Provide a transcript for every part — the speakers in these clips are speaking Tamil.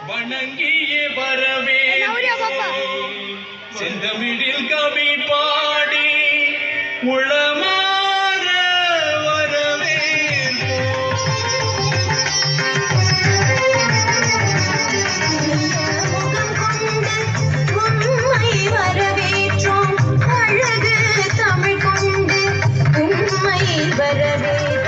வணங்கியே வரவே செந்தமிழில் கவி பாடி உளமாற வரவே முகம் கொண்டு உண்மை வரவேற்றோம் அழகு தமிழ் கொண்டு உண்மை வரவேற்றோம்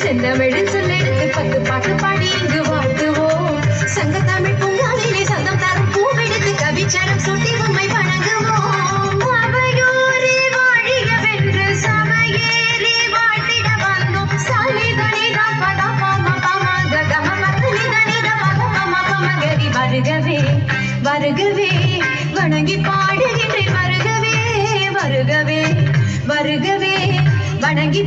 செந்தமிழில் சொல்லெடுத்து 10 பாட்டு பாடி இங்கு வாழ்த்துவோம். சங்க தமிழ் பூங்காவிலே சந்தம் தரும் பூவெடுத்து கவிச்சரம் சுட்டி உண்மை வணங்குவோம். அவையோரே வாழியவென்று சபையேறி வாழ்த்திட வந்தோம். சனிதனிதா பதா பம பம ககம மனிதனித பத பம பம கரி வருகவே வருகவே வணங்கி பாடுகின்றேன் வருகவே வருகவே வருகவே வணங்கி